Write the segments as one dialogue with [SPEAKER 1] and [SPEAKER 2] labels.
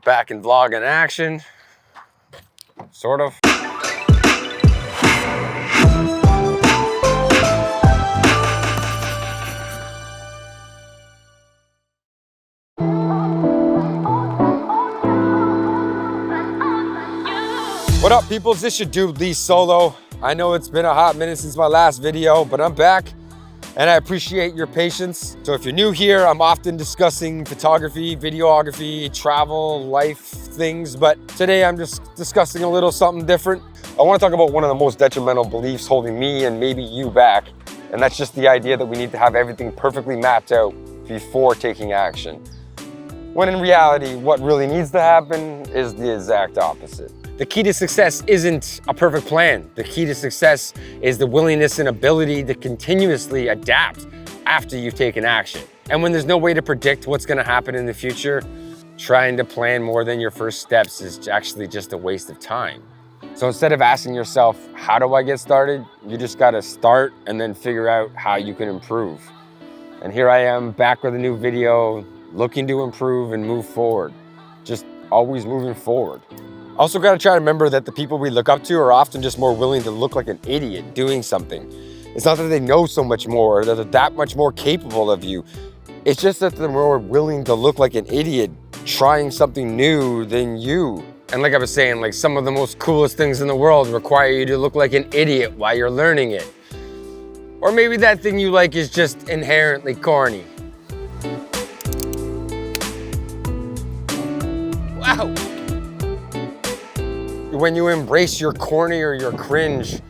[SPEAKER 1] back in vlog in action. Sort of. What up, peoples? This your dude Lee Solo. I know it's been a hot minute since my last video, but I'm back and I appreciate your patience. So if you're new here, I'm often discussing photography, videography, travel, life things, but today I'm just discussing a little something different. I want to talk about one of the most detrimental beliefs holding me and maybe you back, and that's just the idea that we need to have everything perfectly mapped out before taking action. When in reality, what really needs to happen is the exact opposite. The key to success isn't a perfect plan. The key to success is the willingness and ability to continuously adapt after you've taken action. And when there's no way to predict what's gonna happen in the future, trying to plan more than your first steps is actually just a waste of time. So instead of asking yourself, how do I get started? You just gotta start and then figure out how you can improve. And here I am back with a new video, looking to improve and move forward. Just always moving forward. Also gotta try to remember that the people we look up to are often just more willing to look like an idiot doing something. It's not that they know so much more, or that they're that much more capable of you. It's just that they're more willing to look like an idiot trying something new than you. And like I was saying, like some of the most coolest things in the world require you to look like an idiot while you're learning it. Or maybe that thing you like is just inherently corny. Wow. When you embrace your corny or your cringe,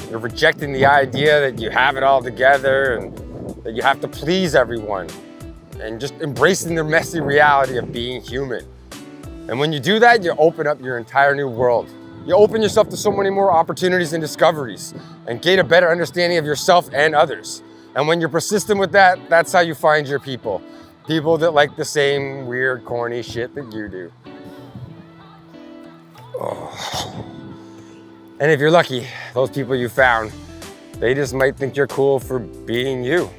[SPEAKER 1] you're rejecting the idea that you have it all together and that you have to please everyone, and just embracing the messy reality of being human. And when you do that, you open up your entire new world. You open yourself to so many more opportunities and discoveries and gain a better understanding of yourself and others. And when you're persistent with that, that's how you find your people. People that like the same weird, corny shit that you do. Oh. And if you're lucky, those people you found, they just might think you're cool for being you.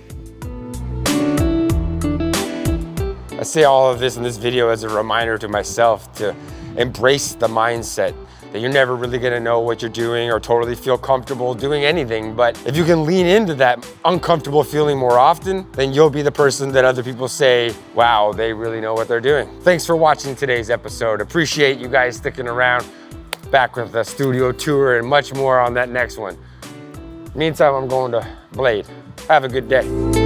[SPEAKER 1] I say all of this in this video as a reminder to myself to embrace the mindset that you're never really gonna know what you're doing or totally feel comfortable doing anything. But if you can lean into that uncomfortable feeling more often, then you'll be the person that other people say, wow, they really know what they're doing. Thanks for watching today's episode. Appreciate you guys sticking around. Back with the studio tour and much more on that next one. Meantime, I'm going to Blade. Have a good day.